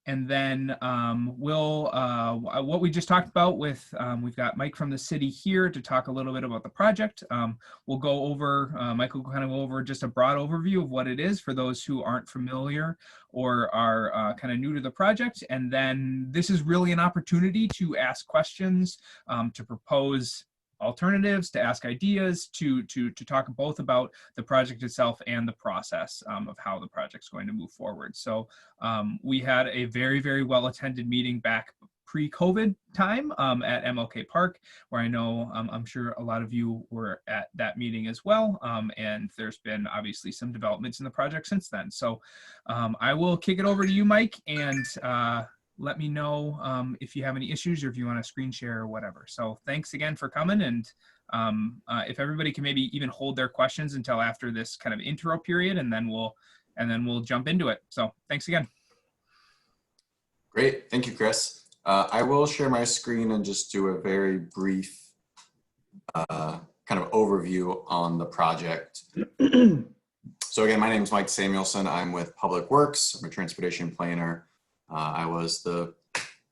And then what we just talked about with, we've got Mike from the city here to talk a little bit about the project. We'll go over, Mike will kind of go over just a broad overview of what it is for those who aren't familiar or are kind of new to the project. And then this is really an opportunity to ask questions, to propose alternatives, to ask ideas, to talk both about the project itself and the process of how the project's going to move forward. So we had a very, very well attended meeting back pre-COVID time at MLK Park, where I know I'm sure a lot of you were at that meeting as well. And there's been obviously some developments in the project since then. So I will kick it over to you, Mike, and let me know if you have any issues or if you want to screen share or whatever. So thanks again for coming. And if everybody can maybe even hold their questions until after this kind of intro period, and then we'll jump into it. So thanks again. Great, thank you, Chris. I will share my screen and just do a very brief kind of overview on the project. So again, my name is Mike Samuelson. I'm with Public Works. I'm a transportation planner. I was the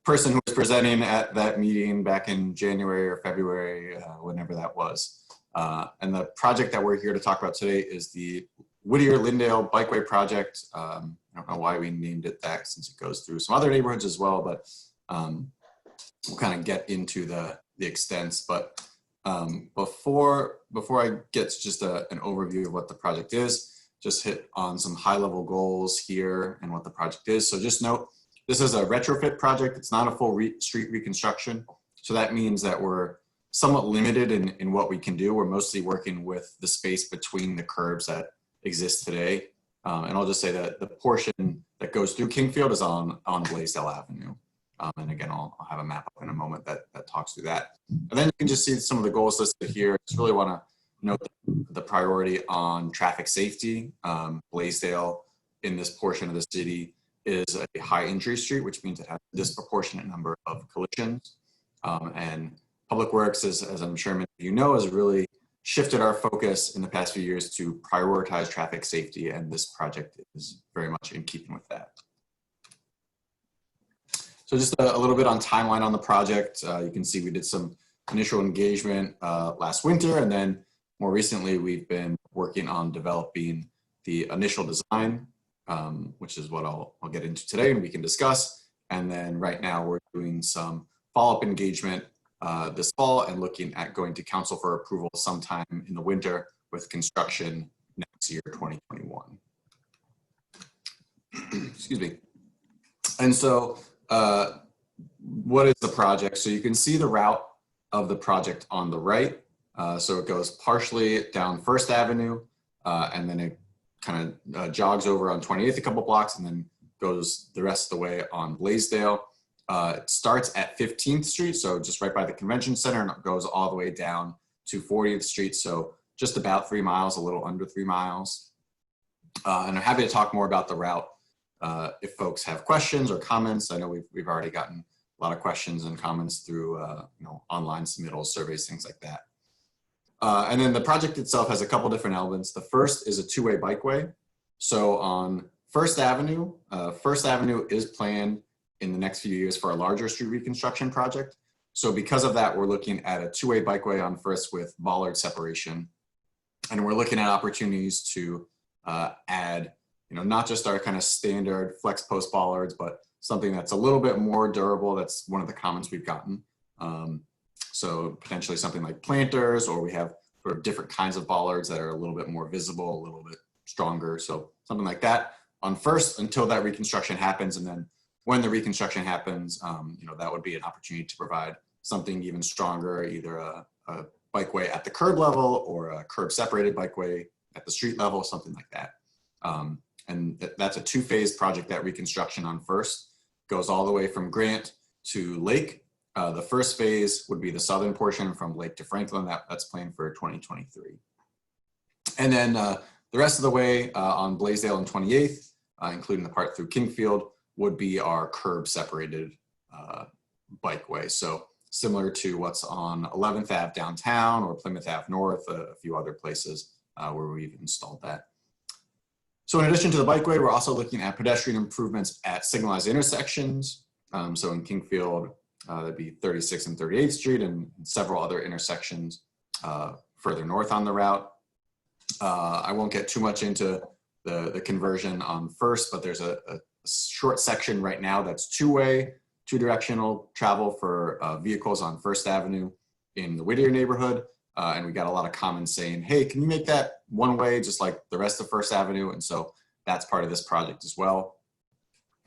person who was presenting at that meeting back in January or February, whenever that was. And the project that we're here to talk about today is the Whittier Lyndale Bikeway project. I don't know why we named it that, since it goes through some other neighborhoods as well, but we'll kind of get into the extents. But before I get to just an overview of what the project is, just hit on some high-level goals here and what the project is. So just note, this is a retrofit project. It's not a full street reconstruction. So that means that we're somewhat limited in what we can do. We're mostly working with the space between the curbs that exist today. And I'll just say that the portion that goes through Kingfield is on Blaisdell Avenue. And again, I'll have a map up in a moment that talks through that. And then you can just see some of the goals listed here. Just really want to note the priority on traffic safety. Blaisdell in this portion of the city is a high injury street, which means it has a disproportionate number of collisions. And Public Works, as I'm sure many of you know, has really shifted our focus in the past few years to prioritize traffic safety, and this project is very much in keeping with that. So just a little bit on timeline on the project. You can see we did some initial engagement last winter, and then more recently we've been working on developing the initial design, which is what I'll get into today and we can discuss. And then right now we're doing some follow-up engagement this fall and looking at going to council for approval sometime in the winter with construction next year, 2021. Excuse me. And so what is the project? So you can see the route of the project on the right. So it goes partially down First Avenue and then it kind of jogs over on 28th a couple blocks and then goes the rest of the way on Blaisdell. It starts at 15th Street, so just right by the convention center, and it goes all the way down to 40th Street, so just about 3 miles, a little under 3 miles. And I'm happy to talk more about the route if folks have questions or comments. I know we've already gotten a lot of questions and comments through online submittals, surveys, things like that. And then the project itself has a couple different elements. The first is a two-way bikeway. So on First Avenue is planned in the next few years for a larger street reconstruction project. So because of that, we're looking at a two-way bikeway on First with bollard separation. And we're looking at opportunities to add, not just our kind of standard flex post bollards, but something that's a little bit more durable. That's one of the comments we've gotten. So potentially something like planters, or we have sort of different kinds of bollards that are a little bit more visible, a little bit stronger. So something like that on First until that reconstruction happens. And then when the reconstruction happens, that would be an opportunity to provide something even stronger, either a bikeway at the curb level or a curb separated bikeway at the street level, something like that. And that's a two-phase project. That reconstruction on First goes all the way from Grant to Lake. The first phase would be the southern portion from Lake to Franklin. That's planned for 2023. And then the rest of the way on Blaisdell and 28th, including the part through Kingfield, would be our curb separated bikeway. So similar to what's on 11th Ave downtown or Plymouth Ave North, a few other places where we've installed that. So in addition to the bikeway, we're also looking at pedestrian improvements at signalized intersections. So in Kingfield, that'd be 36th and 38th Street and several other intersections further north on the route. I won't get too much into the conversion on First, but there's a short section right now that's two-way, two-directional travel for vehicles on First Avenue in the Whittier neighborhood. And we got a lot of comments saying, hey, can you make that one way just like the rest of First Avenue? And so that's part of this project as well.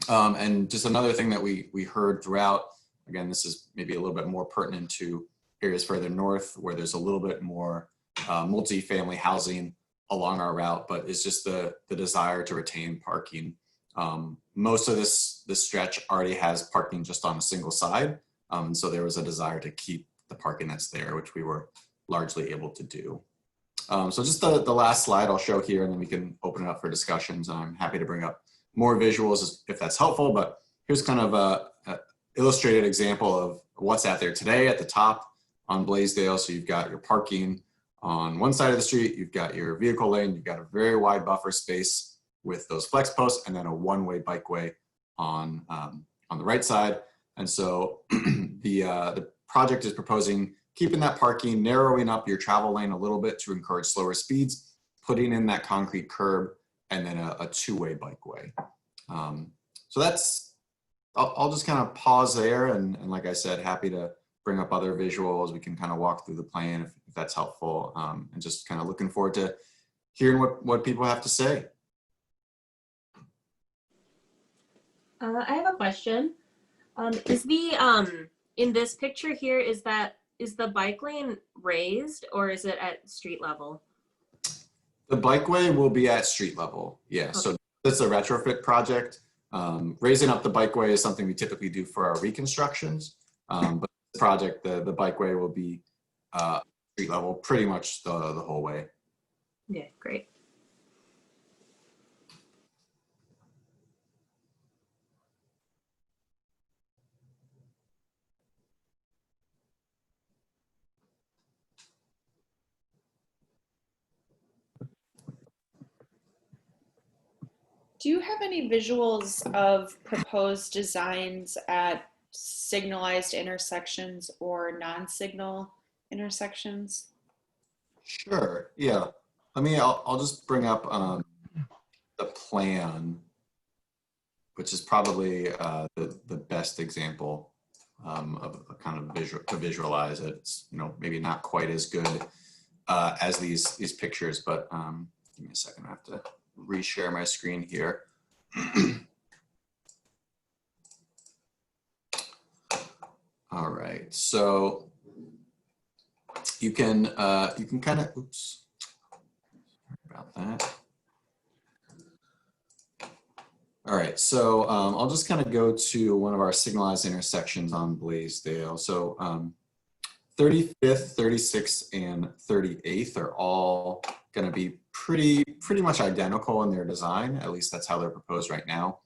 And just another thing that we heard throughout, again, this is maybe a little bit more pertinent to areas further north where there's a little bit more multi-family housing along our route, but it's just the desire to retain parking. Most of this stretch already has parking just on a single side. So there was a desire to keep the parking that's there, which we were largely able to do. So just the last slide I'll show here, and then we can open it up for discussions. I'm happy to bring up more visuals if that's helpful, but here's kind of a illustrated example of what's out there today at the top on Blaisdell. So you've got your parking on one side of the street, you've got your vehicle lane, you've got a very wide buffer space with those flex posts, and then a one-way bikeway on the right side. And so the project is proposing keeping that parking, narrowing up your travel lane a little bit to encourage slower speeds, putting in that concrete curb, and then a two-way bikeway. So that's, I'll just kind of pause there. And like I said, happy to bring up other visuals. We can kind of walk through the plan if that's helpful. And just kind of looking forward to hearing what people have to say. I have a question. Is the in this picture here, is the bike lane raised or is it at street level? The bikeway will be at street level. Yeah, okay. So it's a retrofit project. Raising up the bikeway is something we typically do for our reconstructions. But the project, the bikeway will be street level pretty much the whole way. Yeah, great. Do you have any visuals of proposed designs at signalized intersections or non-signal intersections? Sure, yeah. I'll just bring up the plan, which is probably the best example of a kind of to visualize it. It's, maybe not quite as good as these pictures, but give me a second, I have to reshare my screen here. All right, so you can kind of, oops, sorry about that. All right, so I'll just kind of go to one of our signalized intersections on Blaisdell. So 35th, 36th, and 38th are all going to be pretty much identical in their design. At least that's how they're proposed right now.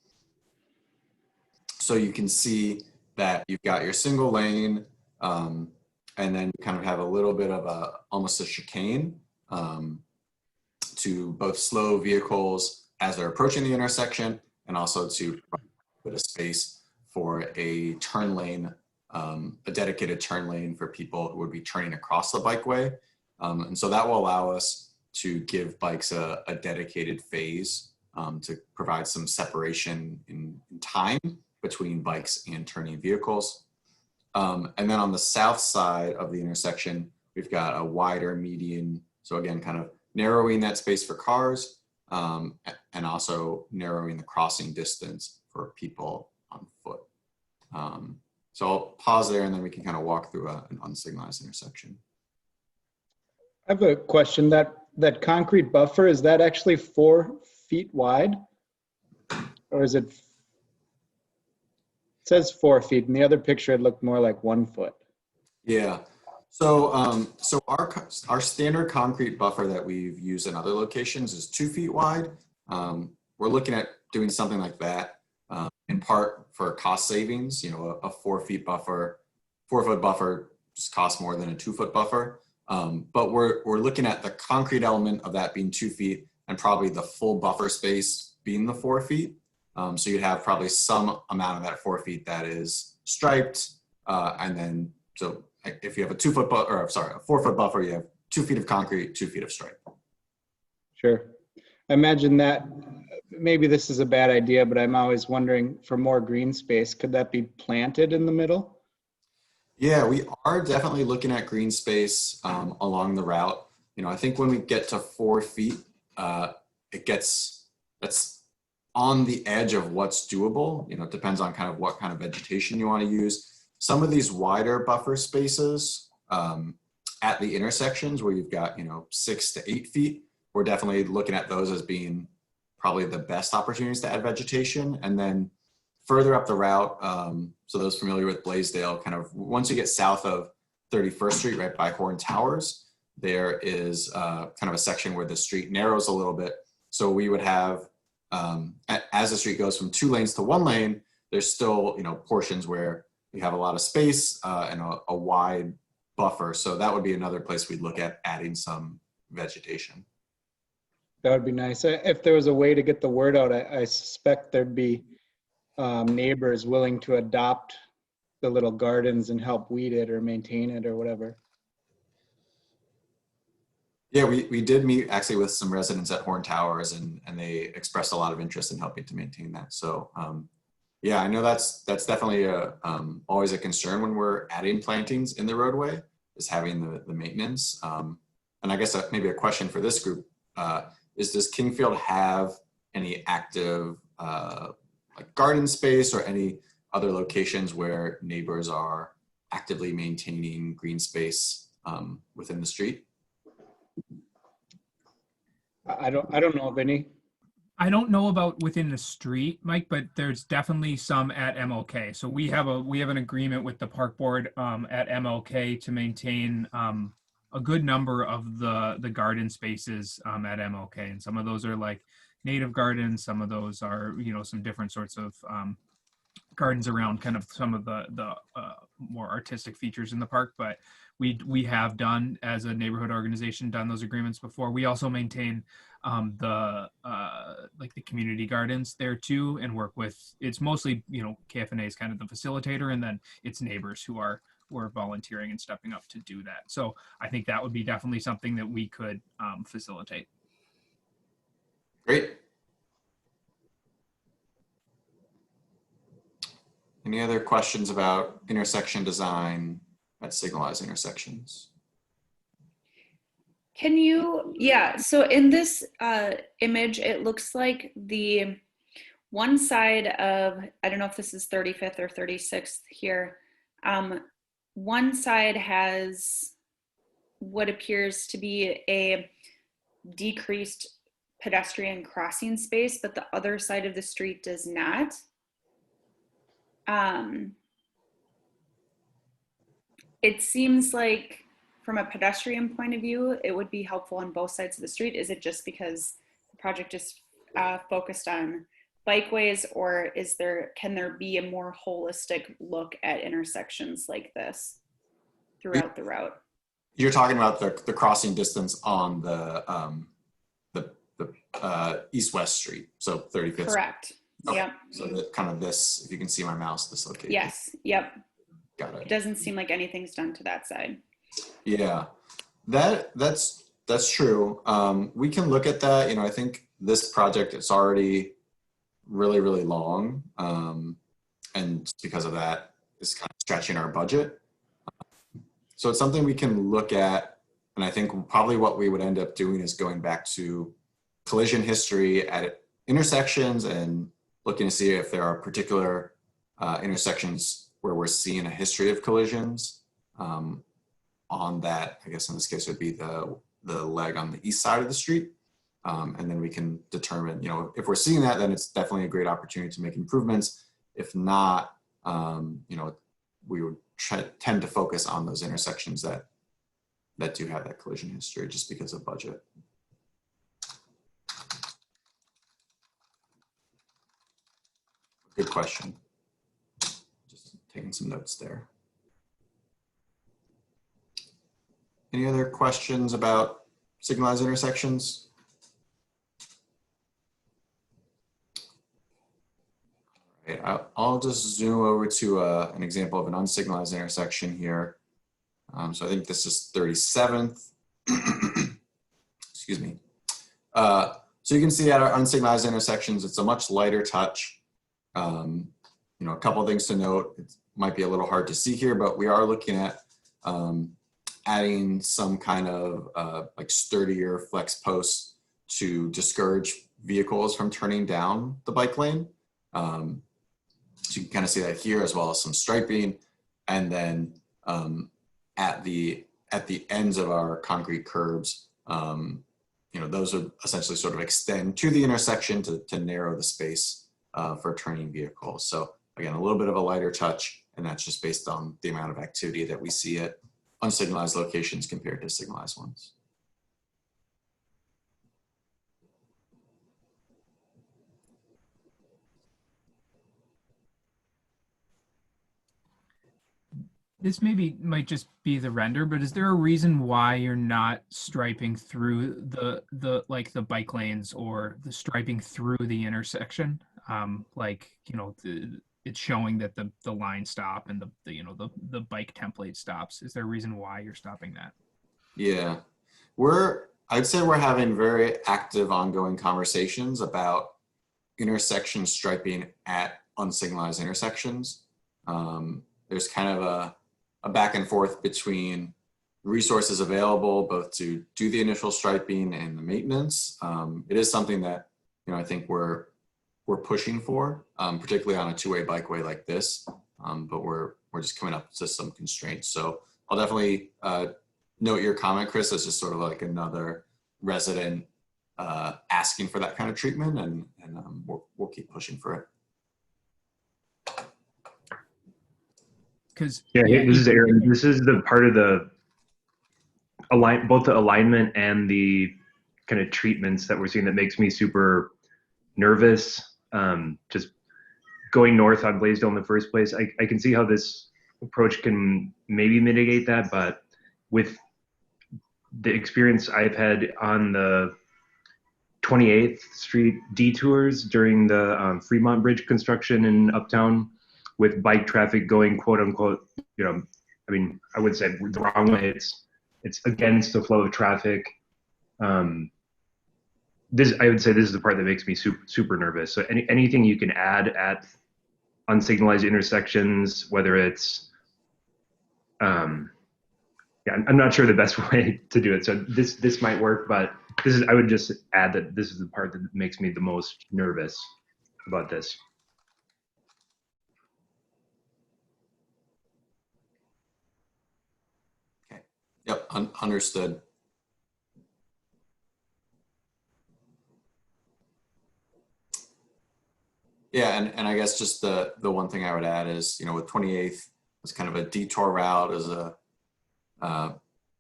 So you can see that you've got your single lane, and then you kind of have a little bit of almost a chicane to both slow vehicles as they're approaching the intersection, and also to provide a bit of space for a turn lane, a dedicated turn lane for people who would be turning across the bikeway. And so that will allow us to give bikes a dedicated phase to provide some separation in time between bikes and turning vehicles. And then on the south side of the intersection, we've got a wider median. So again, kind of narrowing that space for cars and also narrowing the crossing distance for people on foot. So I'll pause there and then we can kind of walk through an unsignalized intersection. I have a question. That concrete buffer, is that actually 4 feet wide? Or is it? It says 4 feet. In the other picture, it looked more like 1 foot. Yeah. So so our standard concrete buffer that we've used in other locations is 2 feet wide. We're looking at doing something like that in part for cost savings. A 4 foot buffer just costs more than a 2 foot buffer. But we're looking at the concrete element of that being 2 feet, and probably the full buffer space being the 4 feet. So you'd have probably some amount of that 4 feet that is striped, and then so if you have a 2 foot buffer, or sorry, a 4 foot buffer, you have 2 feet of concrete, 2 feet of stripe. Sure. I imagine that maybe this is a bad idea, but I'm always wondering for more green space, could that be planted in the middle? Yeah, we are definitely looking at green space along the route. You know, I think when we get to 4 feet, that's on the edge of what's doable. You know, it depends on kind of what kind of vegetation you want to use. Some of these wider buffer spaces at the intersections where you've got, 6 to 8 feet, we're definitely looking at those as being probably the best opportunities to add vegetation. And then further up the route, so those familiar with Blaisdell, kind of once you get south of 31st Street, right by Horn Towers, there is kind of a section where the street narrows a little bit. So we would have, as the street goes from 2 lanes to 1 lane, there's still, portions where we have a lot of space and a wide buffer. So that would be another place we'd look at adding some vegetation. That would be nice. If there was a way to get the word out, I suspect there'd be neighbors willing to adopt the little gardens and help weed it or maintain it or whatever. Yeah, we did meet actually with some residents at Horn Towers, and they expressed a lot of interest in helping to maintain that. So yeah, I know that's definitely always a concern when we're adding plantings in the roadway, is having the maintenance. And I guess maybe a question for this group is, does Kingfield have any active like garden space or any other locations where neighbors are actively maintaining green space within the street? I don't know of any. I don't know about within the street, Mike, but there's definitely some at MLK. So we have an agreement with the park board at MLK to maintain a good number of the garden spaces at MLK, and some of those are like native gardens. Some of those are some different sorts of gardens around kind of some of the more artistic features in the park. But we have done, as a neighborhood organization, done those agreements before. We also maintain the community gardens there too, and work with, it's mostly KFNA is kind of the facilitator, and then it's neighbors who are volunteering and stepping up to do that. So I think that would be definitely something that we could facilitate. Great. Any other questions about intersection design at signalized intersections? Can you, yeah, so in this image, it looks like the one side of, I don't know if this is 35th or 36th here, one side has what appears to be a decreased pedestrian crossing space, but the other side of the street does not. It seems like from a pedestrian point of view, it would be helpful on both sides of the street. Is it just because the project is focused on bikeways, or can there be a more holistic look at intersections like this throughout the route? You're talking about the crossing distance on the east-west street, so 35th. Correct. Okay. Yep. So kind of this, if you can see my mouse, this location. Yes. Yep. Got it. It doesn't seem like anything's done to that side. Yeah, that's true. We can look at that. I think this project, it's already really, really long. And because of that, it's kind of stretching our budget. So it's something we can look at. And I think probably what we would end up doing is going back to collision history at intersections and looking to see if there are particular intersections where we're seeing a history of collisions on that. I guess in this case would be the leg on the east side of the street. And then we can determine, if we're seeing that, then it's definitely a great opportunity to make improvements. If not, we would tend to focus on those intersections that do have that collision history just because of budget. Good question. Just taking some notes there. Any other questions about signalized intersections? Okay, I'll just zoom over to an example of an unsignalized intersection here. So I think this is 37th. Excuse me. So you can see at our unsignalized intersections, it's a much lighter touch. You know, a couple of things to note. It might be a little hard to see here, but we are looking at adding some kind of like sturdier flex posts to discourage vehicles from turning down the bike lane. So you can kind of see that here, as well as some striping. And then at the ends of our concrete curbs, you know, those would essentially sort of extend to the intersection to narrow the space for turning vehicles. So again, a little bit of a lighter touch, and that's just based on the amount of activity that we see at unsignalized locations compared to signalized ones. This might just be the render, but is there a reason why you're not striping through the like the bike lanes or the striping through the intersection? Like, you know, it's showing that the line stop and the you know the bike template stops. Is there a reason why you're stopping that? Yeah, I'd say we're having very active ongoing conversations about intersection striping at unsignalized intersections. There's kind of a back and forth between resources available both to do the initial striping and the maintenance. It is something that, you know, I think we're pushing for, particularly on a two-way bikeway like this, but we're just coming up to some constraints. So I'll definitely note your comment, Chris, as just sort of like another resident asking for that kind of treatment, and we'll keep pushing for it. Yeah, this is Aaron. This is the part of the both the alignment and the kind of treatments that we're seeing that makes me super nervous. Just going north on Blaisdell in the first place, I can see how this approach can maybe mitigate that, but with the experience I've had on the 28th Street detours during the Fremont Bridge construction in Uptown, with bike traffic going quote unquote, you know, I mean, I would say the wrong way. It's against the flow of traffic. I would say this is the part that makes me super nervous. So anything you can add at unsignalized intersections, whether it's, yeah, I'm not sure the best way to do it. So this might work, but I would just add that this is the part that makes me the most nervous about this. Yep, understood. Yeah, and I guess just the one thing I would add is, you know, with 28th, it's kind of a detour route, as a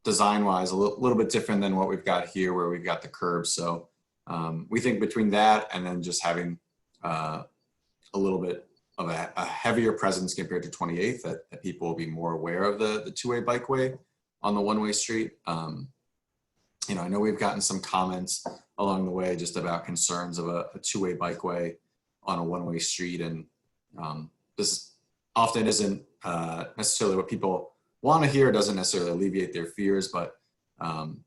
design-wise a little bit different than what we've got here, where we've got the curbs. So we think between that and then just having a little bit of a heavier presence compared to 28th, that people will be more aware of the two-way bikeway on the one-way street. You know, I know we've gotten some comments along the way just about concerns of a two-way bikeway on a one-way street, and this often isn't necessarily what people want to hear. It doesn't necessarily alleviate their fears, but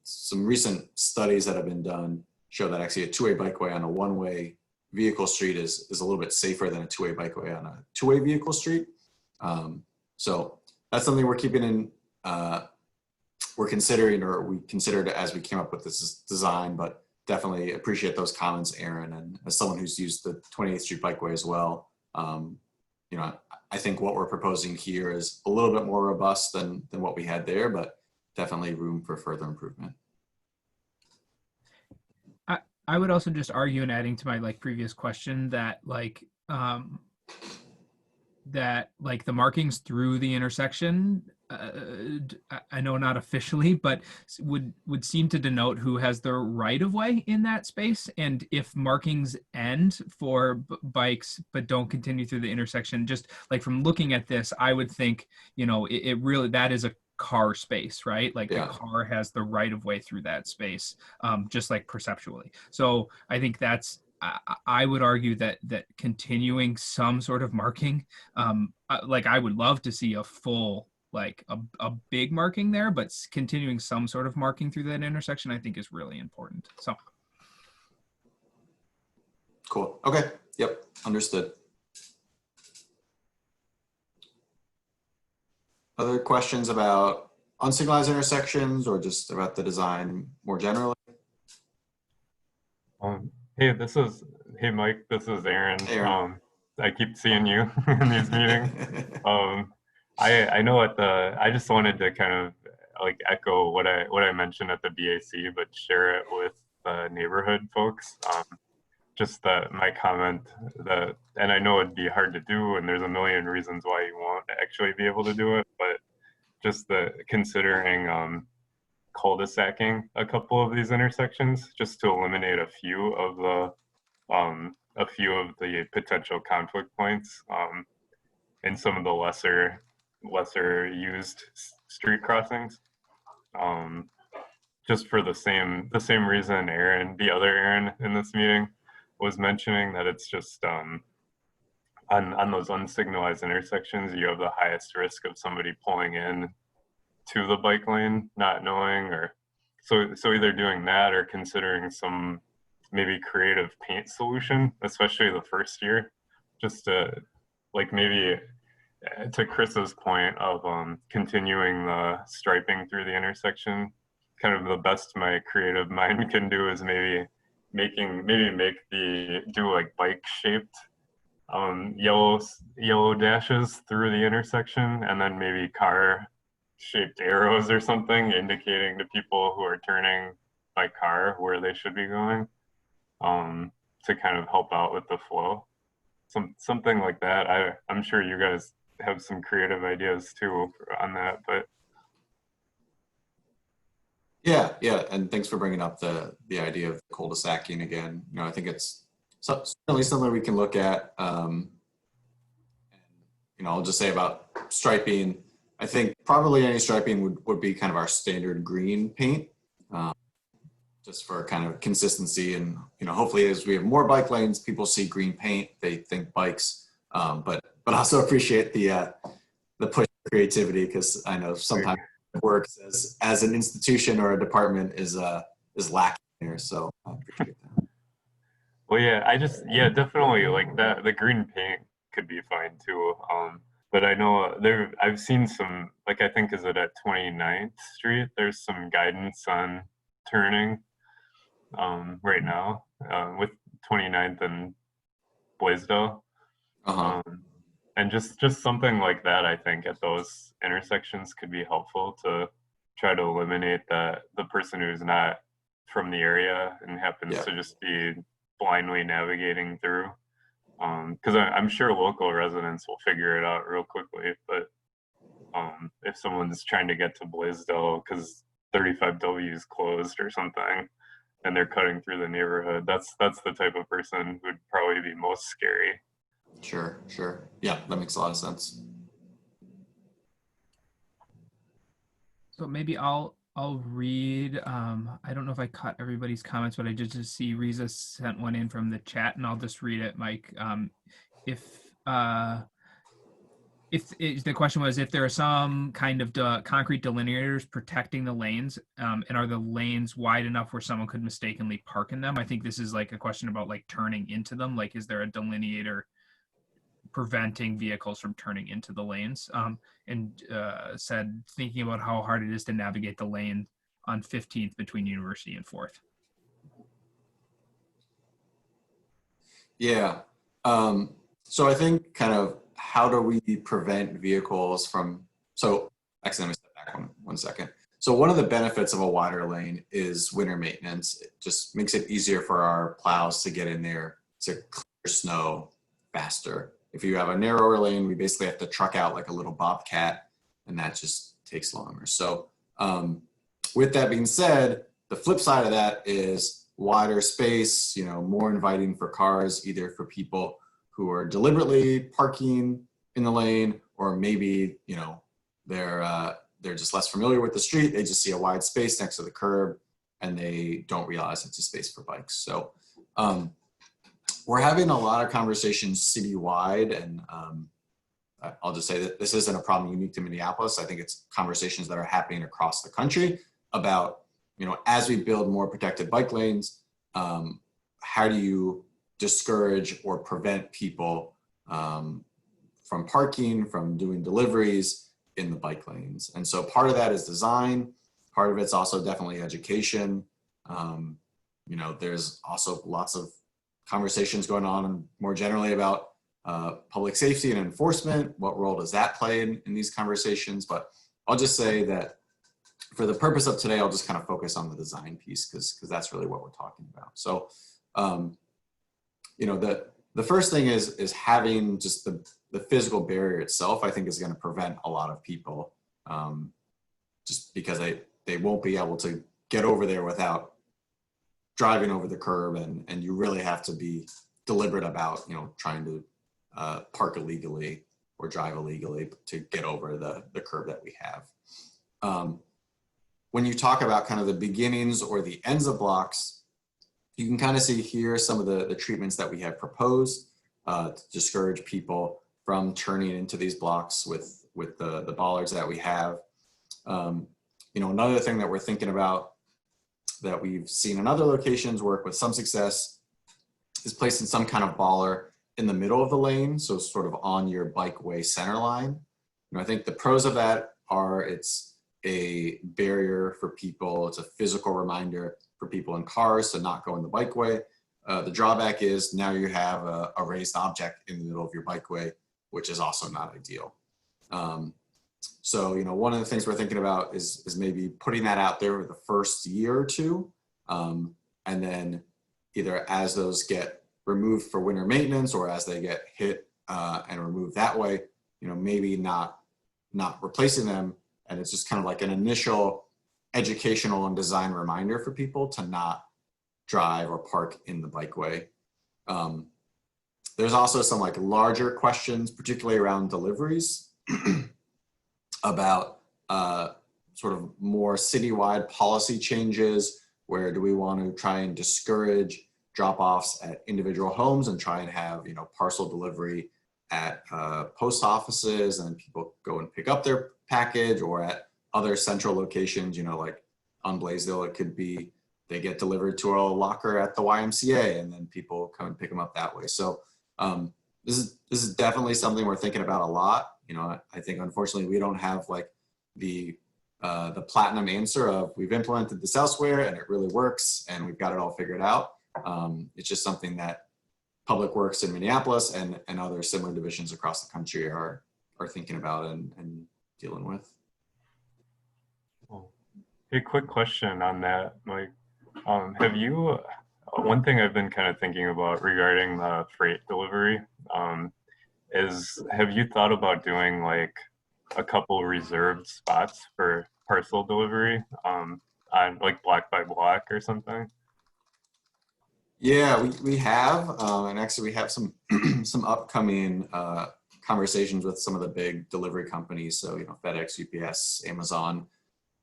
some recent studies that have been done show that actually a two-way bikeway on a one-way vehicle street is a little bit safer than a two-way bikeway on a two-way vehicle street. So that's something we're keeping in, we're considering, or we considered as we came up with this design, but definitely appreciate those comments, Aaron. And as someone who's used the 28th Street Bikeway as well, you know, I think what we're proposing here is a little bit more robust than what we had there, but definitely room for further improvement. I would also just argue, and adding to my previous question, that the markings through the intersection, I know not officially, but would seem to denote who has the right of way in that space. And if markings end for bikes but don't continue through the intersection, just from looking at this, I would think, you know, it really, that is a car space, right? The car has the right of way through that space, just perceptually. So I think that's I would argue that continuing some sort of marking, like I would love to see a full, like a big marking there, but continuing some sort of marking through that intersection, I think is really important. So. Cool. Okay. Yep. Understood. Other questions about unsignalized intersections or just about the design more generally? Hey, hey Mike, this is Aaron. Hey, Aaron. I keep seeing you in these meetings. I know I just wanted to kind of like echo what I mentioned at the BAC, but share it with the neighborhood folks. Just my comment and I know it'd be hard to do, and there's a million reasons why you won't actually be able to do it, but just considering cul-de-sacking a couple of these intersections just to eliminate a few of the potential conflict points in some of the lesser used street crossings. Just for the same reason the other Aaron in this meeting was mentioning, that it's just on those unsignalized intersections, you have the highest risk of somebody pulling in to the bike lane, not knowing, or so either doing that or considering some maybe creative paint solution, especially the first year, just to like maybe to Chris's point of continuing the striping through the intersection. Kind of the best my creative mind can do is maybe do like bike shaped yellow dashes through the intersection, and then maybe car shaped arrows or something indicating to people who are turning by car where they should be going, to kind of help out with the flow. Something like that. I'm sure you guys have some creative ideas too on that, but Yeah, and thanks for bringing up the idea of cul-de-sacking again. You know, I think it's certainly something we can look at. And, you know, I'll just say about striping, I think probably any striping would be kind of our standard green paint, just for kind of consistency. And, you know, hopefully as we have more bike lanes, people see green paint, they think bikes, but also appreciate the push for creativity, because I know sometimes works as an institution or a department is lacking there. So I appreciate that. Well, yeah, definitely like that. The green paint could be fine too. But I know I've seen some, like I think is it at 29th Street? There's some guidance on turning right now with 29th and Blaisdell. And just something like that, I think at those intersections could be helpful to try to eliminate the person who's not from the area and happens to just be blindly navigating through. Because I'm sure local residents will figure it out real quickly, but if someone's trying to get to Blaisdell because 35W is closed or something, and they're cutting through the neighborhood, that's the type of person who'd probably be most scary. Sure. Yeah, that makes a lot of sense. So maybe I'll read, I don't know if I caught everybody's comments, but I just see Riza sent one in from the chat, and I'll just read it, Mike. If the question was if there are some kind of concrete delineators protecting the lanes, and are the lanes wide enough where someone could mistakenly park in them? I think this is like a question about like turning into them. Like, is there a delineator preventing vehicles from turning into the lanes? And said, thinking about how hard it is to navigate the lane on 15th between University and 4th. Yeah. So I think kind of how do we prevent vehicles from, so actually let me step back one second. So one of the benefits of a wider lane is winter maintenance. It just makes it easier for our plows to get in there to clear snow faster. If you have a narrower lane, we basically have to truck out like a little bobcat, and that just takes longer. So with that being said, the flip side of that is wider space, you know, more inviting for cars, either for people who are deliberately parking in the lane, or maybe, you know, they're just less familiar with the street. They just see a wide space next to the curb and they don't realize it's a space for bikes. So we're having a lot of conversations citywide, and I'll just say that this isn't a problem unique to Minneapolis. I think it's conversations that are happening across the country about, as we build more protected bike lanes, how do you discourage or prevent people from parking, from doing deliveries in the bike lanes? And so part of that is design. Part of it's also definitely education. There's also lots of conversations going on more generally about public safety and enforcement. What role does that play in these conversations? But I'll just say that for the purpose of today, I'll just kind of focus on the design piece because that's really what we're talking about. So, the first thing is having just the physical barrier itself, I think is going to prevent a lot of people just because they won't be able to get over there without driving over the curb, and you really have to be deliberate about, trying to park illegally or drive illegally to get over the curb that we have. When you talk about kind of the beginnings or the ends of blocks, you can kind of see here some of the treatments that we have proposed to discourage people from turning into these blocks with the bollards that we have. Another thing that we're thinking about that we've seen in other locations work with some success is placing some kind of baller in the middle of the lane, so sort of on your bikeway center line. I think the pros of that are it's a barrier for people, it's a physical reminder for people in cars to not go in the bikeway. The drawback is now you have a raised object in the middle of your bikeway, which is also not ideal. So, one of the things we're thinking about is maybe putting that out there the first year or two, and then either as those get removed for winter maintenance or as they get hit and removed that way, maybe not replacing them. And it's just kind of like an initial educational and design reminder for people to not drive or park in the bikeway. There's also some like larger questions, particularly around deliveries, about sort of more citywide policy changes. Where do we want to try and discourage drop-offs at individual homes and try and have, parcel delivery at post offices, and people go and pick up their package, or at other central locations, like on Blaisdell, it could be they get delivered to a locker at the YMCA and then people come and pick them up that way. So this is definitely something we're thinking about a lot. I think unfortunately we don't have like the platinum answer of we've implemented this elsewhere and it really works and we've got it all figured out. It's just something that Public Works in Minneapolis and other similar divisions across the country are thinking about and dealing with. Hey, quick question on that, Mike. Have you, one thing I've been kind of thinking about regarding the freight delivery is, have you thought about doing like a couple reserved spots for parcel delivery on like block by block or something? Yeah, we have, and actually we have some some upcoming conversations with some of the big delivery companies. So, FedEx, UPS, Amazon,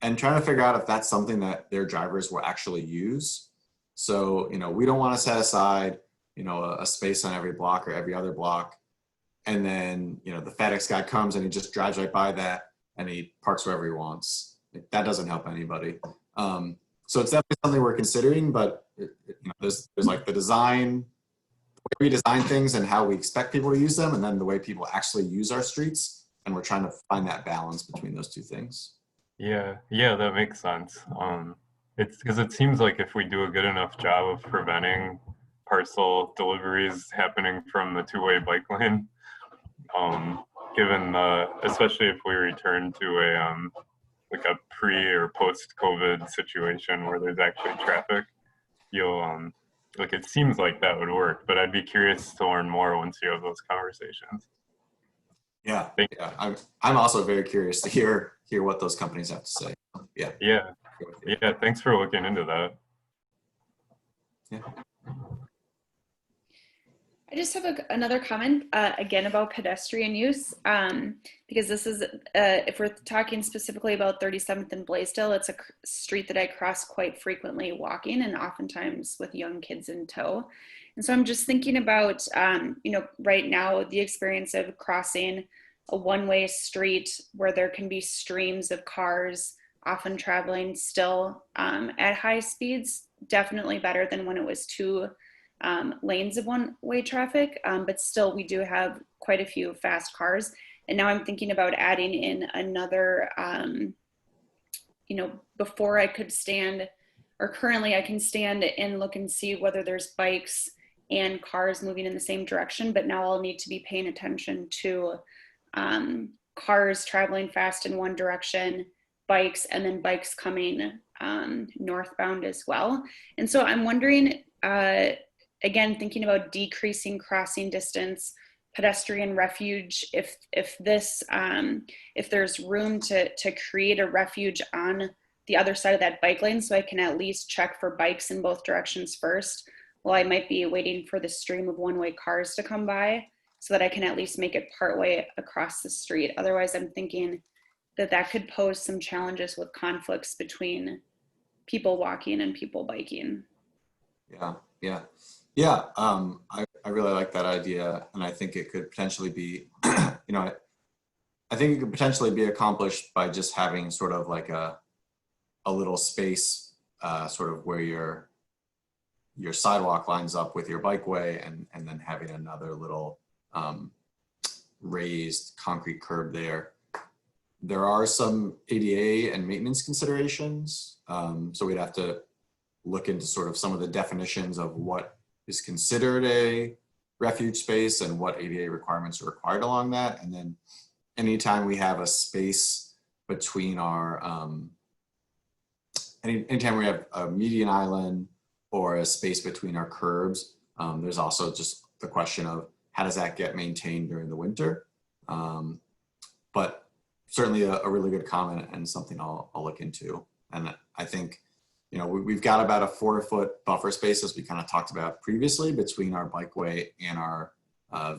and trying to figure out if that's something that their drivers will actually use. So, we don't want to set aside, a space on every block or every other block. And then, the FedEx guy comes and he just drives right by that and he parks wherever he wants. That doesn't help anybody. So it's definitely something we're considering, but there's like the design, the way we design things and how we expect people to use them, and then the way people actually use our streets. And we're trying to find that balance between those two things. Yeah, that makes sense. It's because it seems like if we do a good enough job of preventing parcel deliveries happening from the two-way bike lane, given especially if we return to a like a pre or post-COVID situation where there's actually traffic, you'll like it seems like that would work. But I'd be curious to learn more once you have those conversations. Yeah, I'm also very curious to hear what those companies have to say. Yeah. Thanks for looking into that. Yeah. I just have another comment again about pedestrian use, because this is, if we're talking specifically about 37th and Blaisdell, it's a street that I cross quite frequently walking and oftentimes with young kids in tow. And so I'm just thinking about, right now, the experience of crossing a one-way street where there can be streams of cars often traveling still at high speeds, definitely better than when it was two lanes of one-way traffic, but still we do have quite a few fast cars. And now I'm thinking about adding in another, before I could stand, or currently I can stand and look and see whether there's bikes and cars moving in the same direction, but now I'll need to be paying attention to cars traveling fast in one direction, bikes, and then bikes coming northbound as well. And so I'm wondering, again, thinking about decreasing crossing distance, pedestrian refuge, if there's room to create a refuge on the other side of that bike lane, so I can at least check for bikes in both directions first, while I might be waiting for the stream of one-way cars to come by, so that I can at least make it partway across the street. Otherwise, I'm thinking that could pose some challenges with conflicts between people walking and people biking. Yeah. I really like that idea, and I think it could potentially be, I think it could potentially be accomplished by just having sort of like a little space, sort of where your sidewalk lines up with your bikeway, and then having another little raised concrete curb there. There are some ADA and maintenance considerations, so we'd have to look into sort of some of the definitions of what is considered a refuge space and what ADA requirements are required along that. And then anytime we have a space between our, anytime we have a median island or a space between our curbs, there's also just the question of how does that get maintained during the winter? But certainly a really good comment and something I'll look into. And I think, we've got about a 4-foot buffer space, as we kind of talked about previously, between our bikeway and our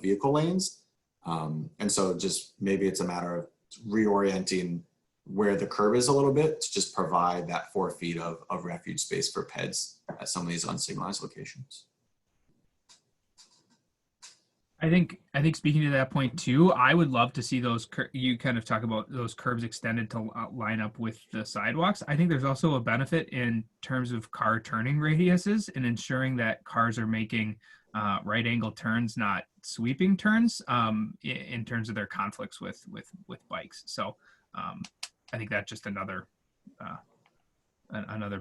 vehicle lanes. And so just maybe it's a matter of reorienting where the curb is a little bit to just provide that 4 feet of refuge space for peds at some of these unsignalized locations. I think speaking to that point too, I would love to see those, you kind of talk about those curbs extended to line up with the sidewalks. I think there's also a benefit in terms of car turning radiuses and ensuring that cars are making right angle turns, not sweeping turns, in terms of their conflicts with bikes. So I think that's just another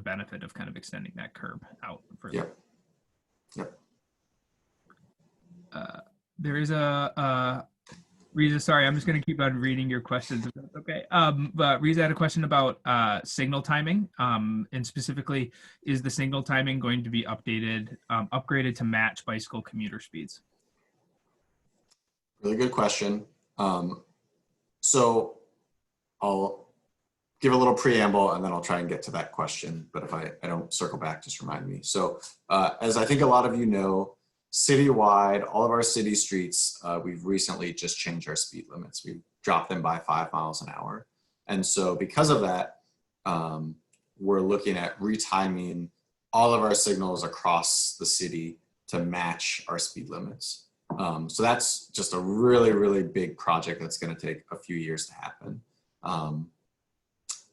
benefit of kind of extending that curb out further. Yep. There is Riza, sorry, I'm just going to keep on reading your questions if that's okay. But Riza had a question about signal timing, and specifically, is the signal timing going to be upgraded to match bicycle commuter speeds? Really good question. So I'll give a little preamble and then I'll try and get to that question. But if I don't circle back, just remind me. So as I think a lot of you know, citywide, all of our city streets, we've recently just changed our speed limits. We've dropped them by 5 miles an hour. And so because of that, we're looking at retiming all of our signals across the city to match our speed limits. So that's just a really, really big project that's going to take a few years to happen.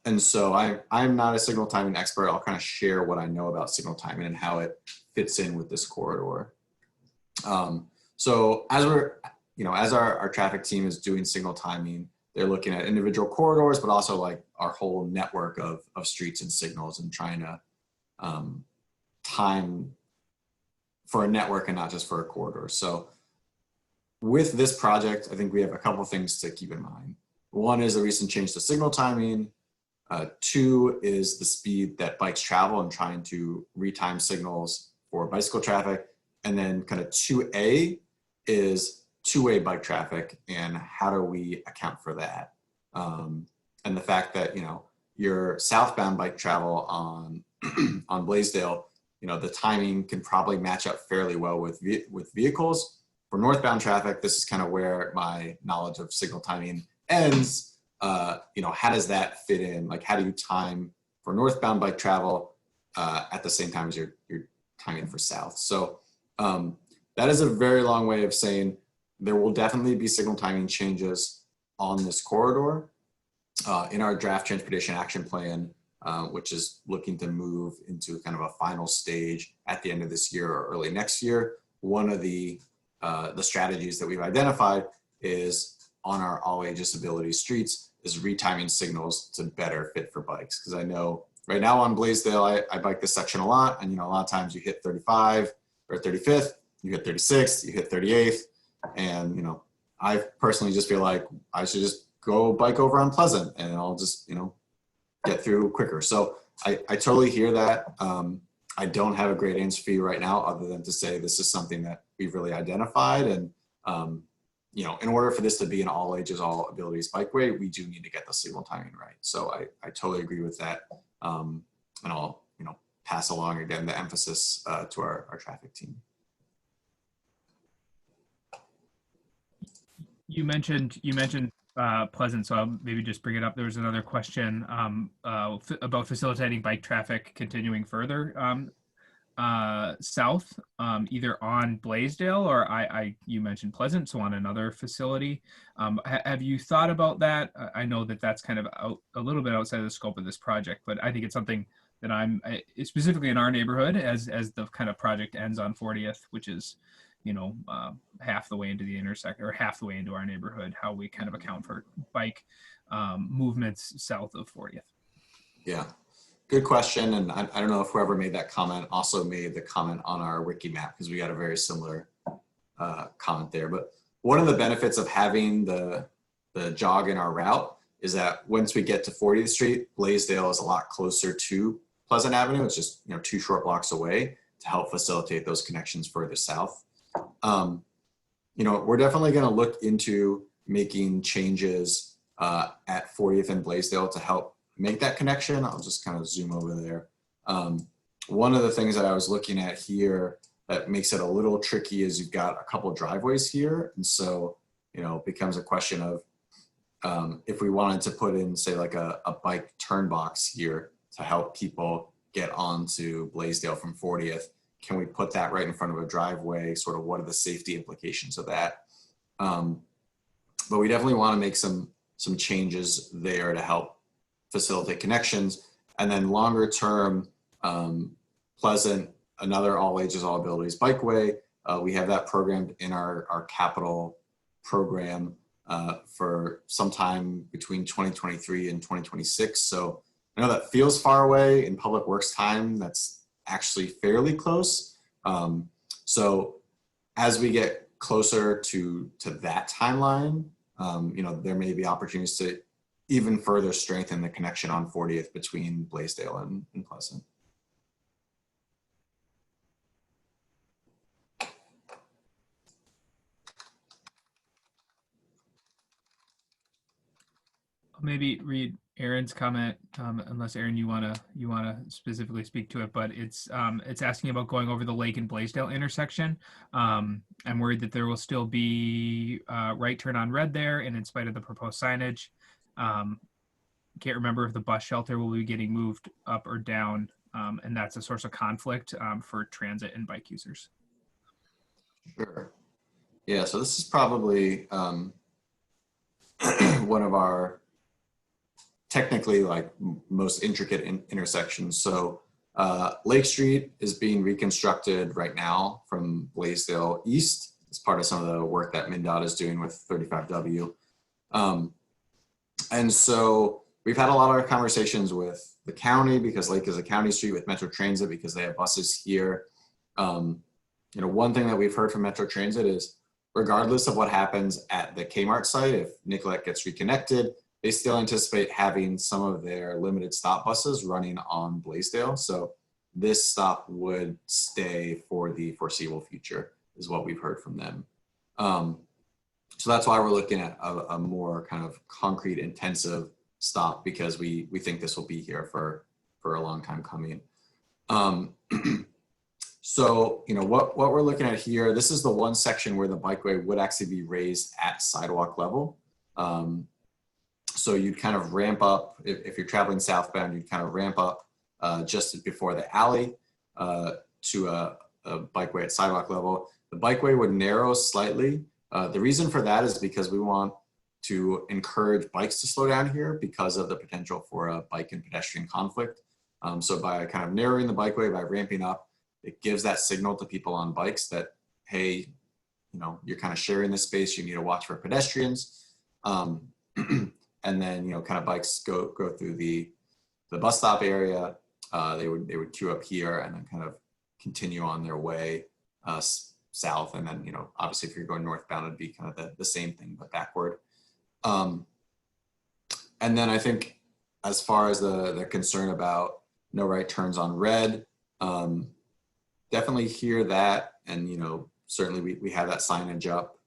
And so I'm not a signal timing expert. I'll kind of share what I know about signal timing and how it fits in with this corridor. So as as our traffic team is doing signal timing, they're looking at individual corridors, but also like our whole network of streets and signals, and trying to time for a network and not just for a corridor. So with this project, I think we have a couple things to keep in mind. One is the recent change to signal timing. 2 is the speed that bikes travel and trying to retime signals for bicycle traffic. And then kind of 2A is two-way bike traffic and how do we account for that? And the fact that, your southbound bike travel on Blaisdell, the timing can probably match up fairly well with vehicles. For northbound traffic, this is kind of where my knowledge of signal timing ends. How does that fit in? Like, how do you time for northbound bike travel at the same time as you're timing for south? So That is a very long way of saying there will definitely be signal timing changes on this corridor. In our draft transportation action plan, which is looking to move into kind of a final stage at the end of this year or early next year, one of the strategies that we've identified is on our all ages ability streets is retiming signals to better fit for bikes. Because I know right now on Blaisdell, I bike this section a lot, and a lot of times you hit 35 or 35th, you hit 36th, you hit 38th, and I personally just feel like I should just go bike over on Pleasant, and I'll just get through quicker. So I totally hear that. I don't have a great answer for you right now, other than to say this is something that we've really identified, and in order for this to be an all ages, all abilities bikeway, we do need to get the signal timing right. So I totally agree with that. And I'll, pass along again the emphasis to our traffic team. You mentioned Pleasant, so I'll maybe just bring it up. There was another question about facilitating bike traffic continuing further south, either on Blaisdell or you mentioned Pleasant, so on another facility. Have you thought about that? I know that that's kind of a little bit outside of the scope of this project, but I think it's something that I'm specifically in our neighborhood as the kind of project ends on 40th, which is half the way into the intersection or half the way into our neighborhood, how we kind of account for bike movements south of 40th. Yeah, good question. And I don't know if whoever made that comment also made the comment on our wiki map, because we got a very similar comment there. But one of the benefits of having the jog in our route is that once we get to 40th Street, Blaisdell is a lot closer to Pleasant Avenue. It's just 2 short blocks away to help facilitate those connections further south. We're definitely going to look into making changes at 40th and Blaisdell to help make that connection. I'll just kind of zoom over there. One of the things that I was looking at here that makes it a little tricky is you've got a couple of driveways here. And so, it becomes a question of if we wanted to put in, say, like a bike turn box here to help people get onto Blaisdell from 40th, can we put that right in front of a driveway? Sort of what are the safety implications of that? But we definitely want to make some changes there to help facilitate connections. And then longer term, Pleasant, another all ages, all abilities bikeway. We have that programmed in our capital program for sometime between 2023 and 2026. So I know that feels far away in public works time. That's actually fairly close. So as we get closer to that timeline, there may be opportunities to even further strengthen the connection on 40th between Blaisdell and Pleasant. I'll maybe read Aaron's comment, unless Aaron, you wanna specifically speak to it, but it's asking about going over the Lake and Blaisdell intersection. I'm worried that there will still be right turn on red there, and in spite of the proposed signage, can't remember if the bus shelter will be getting moved up or down, and that's a source of conflict for transit and bike users. Sure. Yeah, so this is probably one of our technically most intricate intersections. So Lake Street is being reconstructed right now from Blaisdell East as part of some of the work that MnDOT is doing with 35W. And so we've had a lot of conversations with the county, because Lake is a county street, with Metro Transit because they have buses here. One thing that we've heard from Metro Transit is regardless of what happens at the Kmart site, if Nicollet gets reconnected, they still anticipate having some of their limited stop buses running on Blaisdell. So this stop would stay for the foreseeable future, is what we've heard from them. So that's why we're looking at a more kind of concrete, intensive stop, because we think this will be here for a long time coming. So, what we're looking at here, this is the one section where the bikeway would actually be raised at sidewalk level. So you'd kind of ramp up, if you're traveling southbound, you'd kind of ramp up just before the alley to a bikeway at sidewalk level. The bikeway would narrow slightly. The reason for that is because we want to encourage bikes to slow down here because of the potential for a bike and pedestrian conflict. So by kind of narrowing the bikeway, by ramping up, it gives that signal to people on bikes that, hey, you know, you're kind of sharing this space, you need to watch for pedestrians. And then, you know, kind of bikes go through the bus stop area. They would queue up here and then kind of continue on their way south. And then, you know, obviously if you're going northbound, it'd be kind of the same thing, but backward. And then I think as far as the concern about no right turns on red, definitely hear that. And, you know, certainly we have that signage up.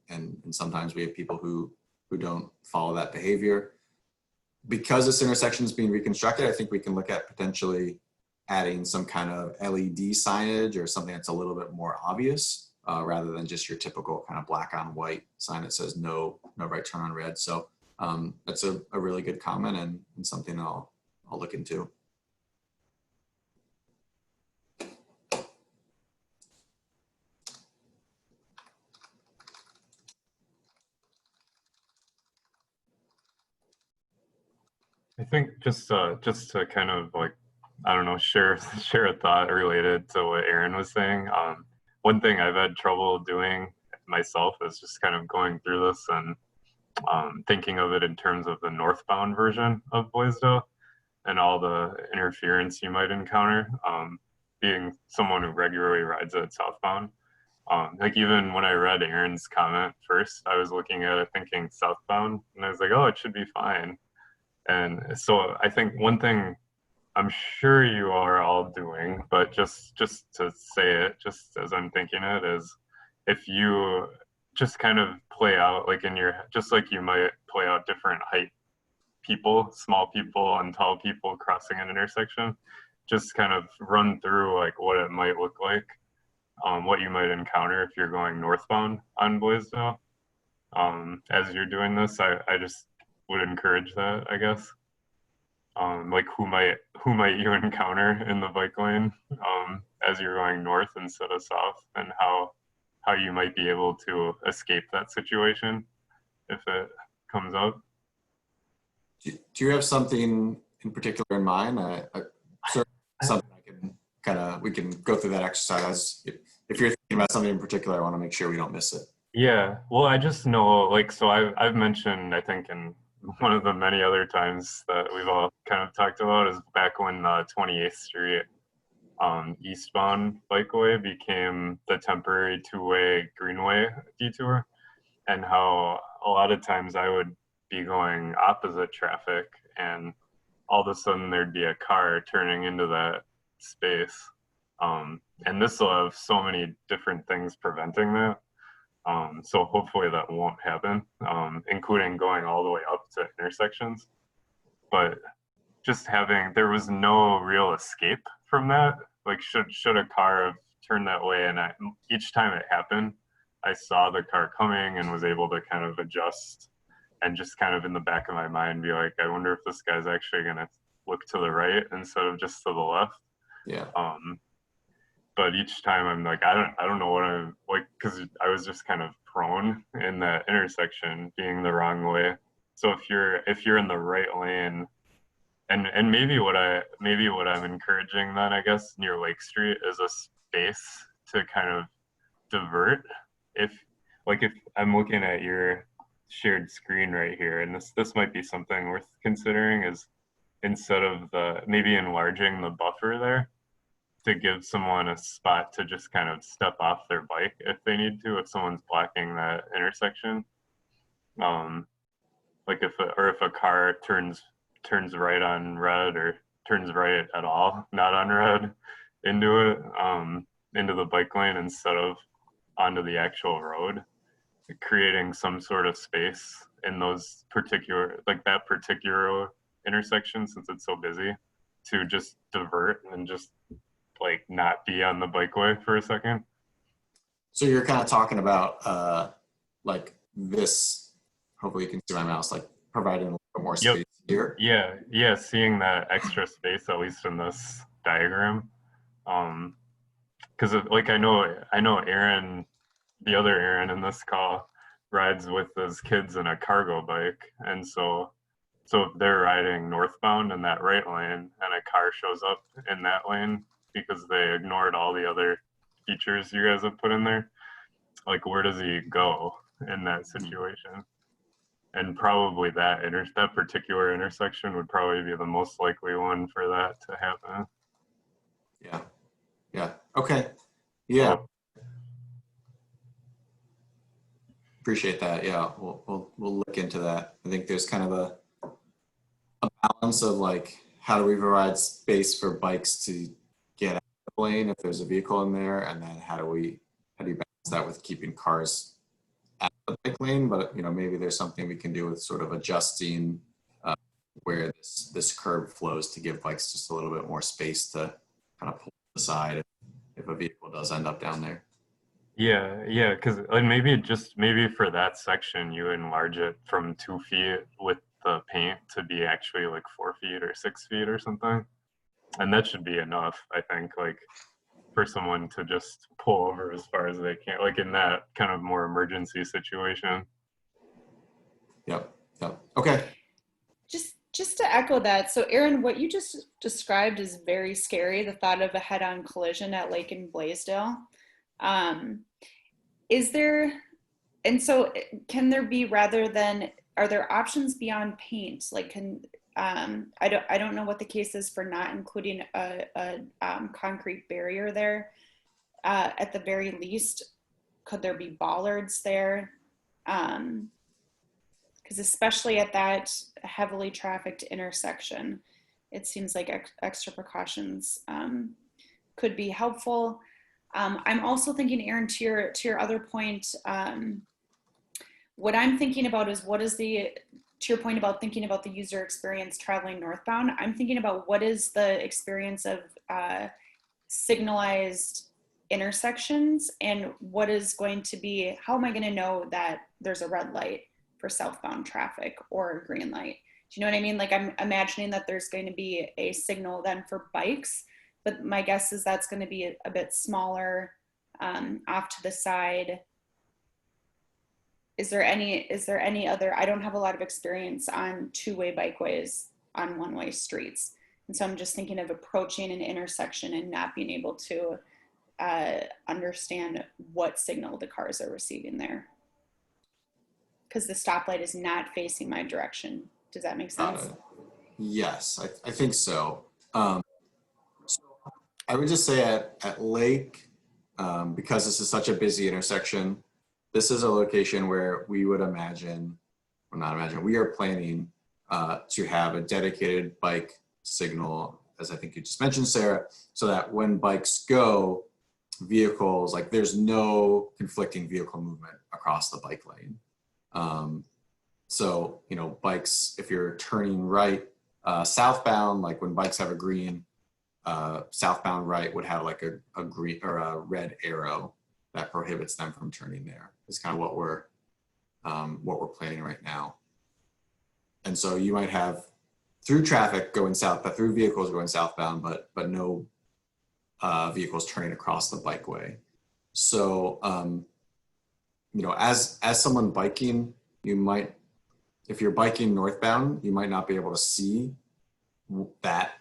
And sometimes we have people who don't follow that behavior. Because this intersection is being reconstructed, I think we can look at potentially adding some kind of LED signage or something that's a little bit more obvious, rather than just your typical kind of black on white sign that says no right turn on red. So that's a really good comment and something I'll look into. I think just to kind of like, I don't know, share a thought related to what Aaron was saying. One thing I've had trouble doing myself is just kind of going through this and thinking of it in terms of the northbound version of Blaisdell and all the interference you might encounter. Being someone who regularly rides it southbound, like even when I read Aaron's comment first, I was looking at it thinking southbound, and I was like, oh, it should be fine. And so I think one thing I'm sure you are all doing, but just to say it, just as I'm thinking it, is if you just kind of play out like just like you might play out different height people, small people and tall people crossing an intersection, just kind of run through like what it might look like, what you might encounter if you're going northbound on Blaisdell. As you're doing this, I just would encourage that, I guess. Like who might you encounter in the bike lane as you're going north instead of south, and how you might be able to escape that situation if it comes up. Do you have something in particular in mind? Certainly something we can go through that exercise. If you're thinking about something in particular, I want to make sure we don't miss it. Yeah, well, I just know, like, so I've mentioned, I think in one of the many other times that we've all kind of talked about is back when 28th Street eastbound bikeway became the temporary two-way greenway detour, and how a lot of times I would be going opposite traffic and all of a sudden there'd be a car turning into that space. And this will have so many different things preventing that. So hopefully that won't happen, including going all the way up to intersections. But just there was no real escape from that. Like should a car have turned that way, and each time it happened, I saw the car coming and was able to kind of adjust and just kind of in the back of my mind be like, I wonder if this guy's actually gonna look to the right instead of just to the left. Yeah. But each time I'm like, I don't know what I'm like, because I was just kind of prone in that intersection being the wrong way. So if you're in the right lane, and maybe what I'm encouraging then, I guess, near Lake Street is a space to kind of divert. If I'm looking at your shared screen right here, and this might be something worth considering, is instead of maybe enlarging the buffer there, to give someone a spot to just kind of step off their bike if they need to, if someone's blocking that intersection. Like if a car turns right on red, or turns right at all, not on red, into the bike lane instead of onto the actual road, creating some sort of space in those that particular intersection, since it's so busy, to just divert and just like not be on the bikeway for a second. So you're kind of talking about like this, hopefully you can see my mouse, like providing a little bit more space here. Yeah, seeing that extra space, at least in this diagram. because like I know Aaron, the other Aaron in this call, rides with his kids in a cargo bike, and so if they're riding northbound in that right lane and a car shows up in that lane because they ignored all the other features you guys have put in there, like where does he go in that situation? And probably that particular intersection would probably be the most likely one for that to happen. Yeah. Yeah. Okay. Yeah. So, Appreciate that. Yeah. We'll look into that. I think there's kind of a balance of like, how do we provide space for bikes to get out of the lane if there's a vehicle in there? And then how do you balance that with keeping cars at the bike lane? But, maybe there's something we can do with sort of adjusting where this curb flows to give bikes just a little bit more space to kind of pull aside if a vehicle does end up down there. yeah, because maybe for that section you enlarge it from 2 feet with the paint to be actually like 4 feet or 6 feet or something, and that should be enough, I think, like for someone to just pull over as far as they can, like in that kind of more emergency situation. Yep. Okay. Just to echo that, so Aaron, what you just described is very scary, the thought of a head-on collision at Lake and Blaisdell. Can there be, are there options beyond paint? Like, I don't know what the case is for not including a concrete barrier there. At the very least, could there be bollards there? Because especially at that heavily trafficked intersection, it seems like extra precautions could be helpful. I'm also thinking, Aaron, to your other point, what I'm thinking about is to your point about thinking about the user experience traveling northbound, I'm thinking about what is the experience of signalized intersections, and what is going to be, how am I going to know that there's a red light for southbound traffic or a green light? Do you know what I mean? Like, I'm imagining that there's going to be a signal then for bikes, but my guess is that's going to be a bit smaller, off to the side. Is there any other, I don't have a lot of experience on two-way bikeways on one-way streets. And so I'm just thinking of approaching an intersection and not being able to understand what signal the cars are receiving there, because the stoplight is not facing my direction. Does that make sense? Yes, I think so. So I would just say at Lake, because this is such a busy intersection, this is a location where we would we are planning to have a dedicated bike signal, as I think you just mentioned, Sarah, so that when bikes go, vehicles, like there's no conflicting vehicle movement across the bike lane. So, bikes, if you're turning right, southbound, like when bikes have a green, southbound right would have like a green or a red arrow that prohibits them from turning there. Is kind of what we're planning right now. And so you might have through traffic going south, but through vehicles going southbound, but no vehicles turning across the bikeway. So, as someone biking, you might, if you're biking northbound, you might not be able to see that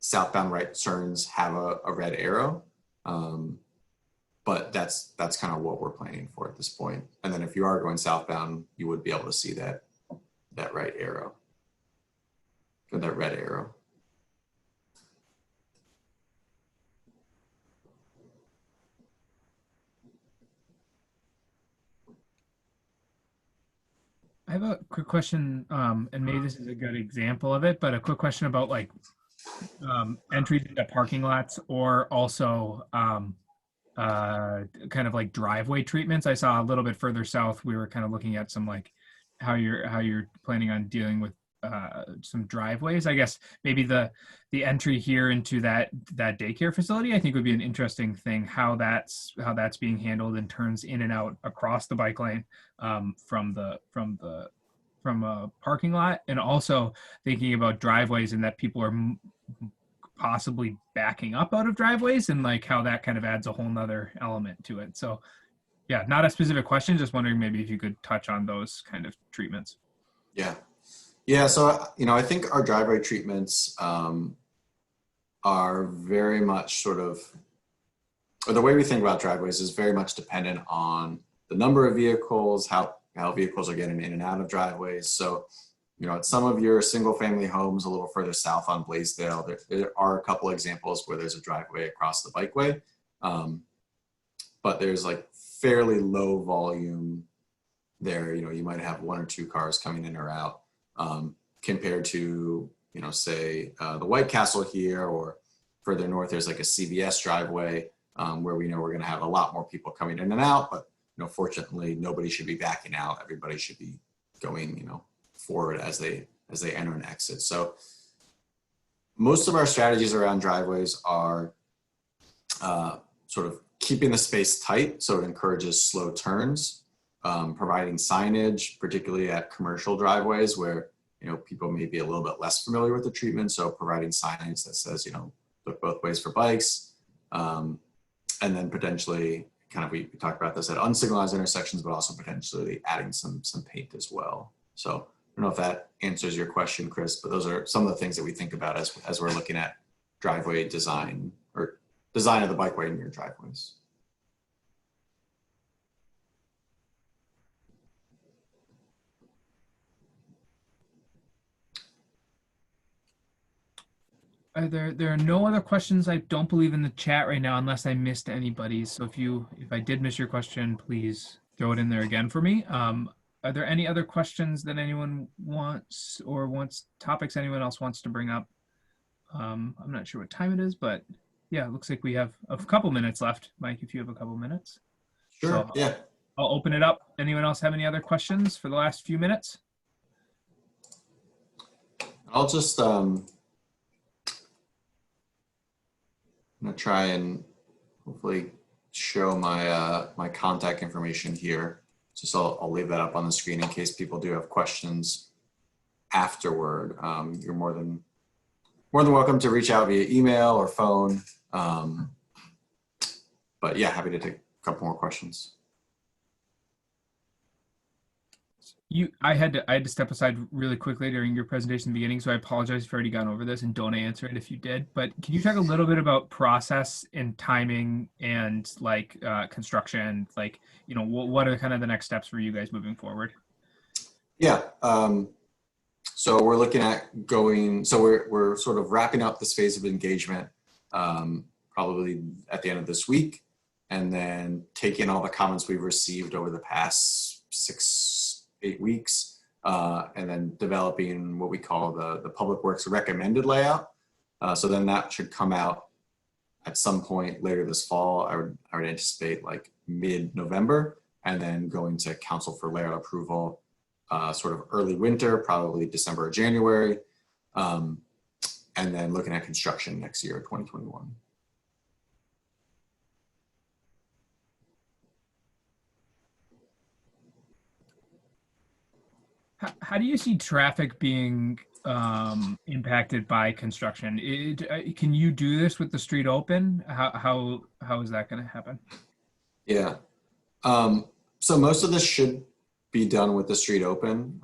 southbound right turns have a red arrow. But that's kind of what we're planning for at this point. And then if you are going southbound, you would be able to see that right arrow, or that red arrow. I have a quick question, and maybe this is a good example of it, but a quick question about like entries into parking lots, or also kind of like driveway treatments. I saw a little bit further south, we were kind of looking at some like how you're planning on dealing with some driveways. I guess maybe the entry here into that daycare facility, I think would be an interesting thing, how that's being handled and turns in and out across the bike lane from a parking lot. And also thinking about driveways and that people are possibly backing up out of driveways and like how that kind of adds a whole nother element to it. So yeah, not a specific question, just wondering maybe if you could touch on those kind of treatments. Yeah. Yeah. So, I think our driveway treatments are very much sort of, or the way we think about driveways is very much dependent on the number of vehicles, how vehicles are getting in and out of driveways. So, at some of your single family homes a little further south on Blaisdell, there are a couple examples where there's a driveway across the bikeway. But there's like fairly low volume there. You might have 1 or 2 cars coming in or out compared to, say the White Castle here, or further north, there's like a CVS driveway where we know we're going to have a lot more people coming in and out. But, fortunately, nobody should be backing out. Everybody should be going, forward as they enter and exit. So most of our strategies around driveways are sort of keeping the space tight so it encourages slow turns, providing signage, particularly at commercial driveways where people may be a little bit less familiar with the treatment. So providing signage that says, look both ways for bikes, and then potentially we talked about this at unsignalized intersections, but also potentially adding some paint as well. So I don't know if that answers your question, Chris, but those are some of the things that we think about as we're looking at driveway design or design of the bikeway in your driveways. There are no other questions, I don't believe, in the chat right now, unless I missed anybody's. So if I did miss your question, please throw it in there again for me. Are there any other questions that anyone wants, or topics anyone else wants to bring up? I'm not sure what time it is, but yeah, it looks like we have a couple minutes left. Mike, if you have a couple minutes. Sure, So, yeah. I'll open it up. Anyone else have any other questions for the last few minutes? I'll just I'm gonna try and hopefully show my my contact information here. Just I'll leave that up on the screen in case people do have questions afterward. You're more than welcome to reach out via email or phone. But yeah, happy to take a couple more questions. I had to step aside really quickly during your presentation in the beginning, so I apologize if you've already gone over this, and don't answer it if you did. But can you talk a little bit about process and timing and like construction? Like, what are kind of the next steps for you guys moving forward? Yeah. So we're looking at going. So we're sort of wrapping up this phase of engagement probably at the end of this week, and then taking all the comments we've received over the past 6-8 weeks, and then developing what we call the Public Works recommended layout. So then that should come out at some point later this fall. I would anticipate like mid-November, and then going to council for layout approval sort of early winter, probably December or January, and then looking at construction next year, 2021. How do you see traffic being impacted by construction? Can you do this with the street open? How is that going to happen? Yeah. So most of this should be done with the street open.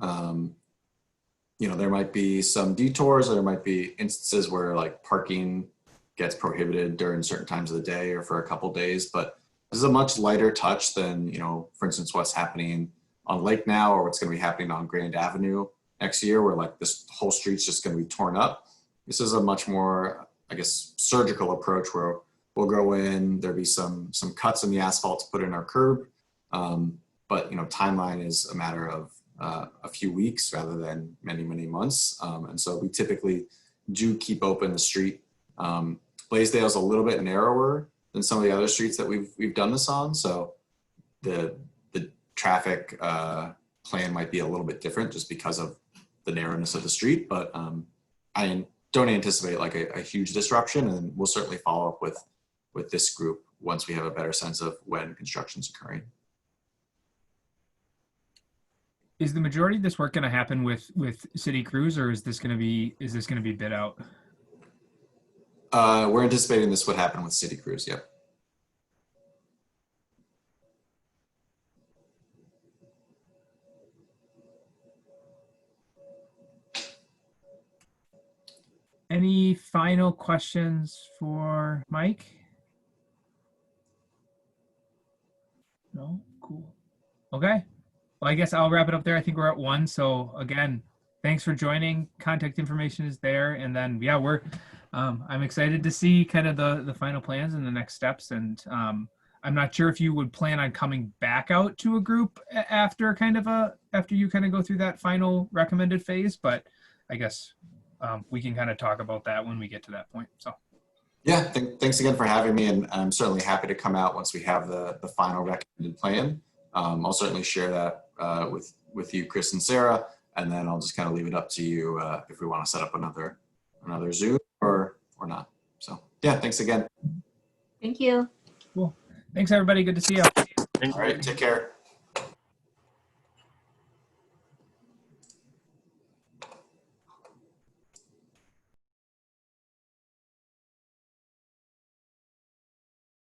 There might be some detours, or there might be instances where like parking gets prohibited during certain times of the day or for a couple days, but this is a much lighter touch than, for instance, what's happening on Lake now, or what's going to be happening on Grand Avenue next year, where like this whole street's just going to be torn up. This is a much more, I guess, surgical approach where we'll go in, there'll be some cuts in the asphalt to put in our curb. But timeline is a matter of a few weeks rather than many, many months. And so we typically do keep open the street. Blaisdell is a little bit narrower than some of the other streets that we've done this on. So the traffic plan might be a little bit different just because of the narrowness of the street. But I don't anticipate like a huge disruption, and we'll certainly follow up with this group once we have a better sense of when construction's occurring. Is the majority of this work going to happen with city crews, or is this going to be bid out? We're anticipating this would happen with city crews. Yep. Any final questions for Mike? No? Cool. Okay. Well, I guess I'll wrap it up there. I think we're at 1. So again, thanks for joining. Contact information is there. And then, yeah, I'm excited to see kind of the final plans and the next steps. And I'm not sure if you would plan on coming back out to a group after you kind of go through that final recommended phase, but I guess we can kind of talk about that when we get to that point. So. Yeah, thanks again for having me, and I'm certainly happy to come out once we have the final recommended plan. I'll certainly share that with you, Chris and Sarah, and then I'll just kind of leave it up to you if we want to set up another Zoom or not. So yeah, thanks again. Thank you. Cool. Thanks everybody. Good to see you. Thank All right, take care.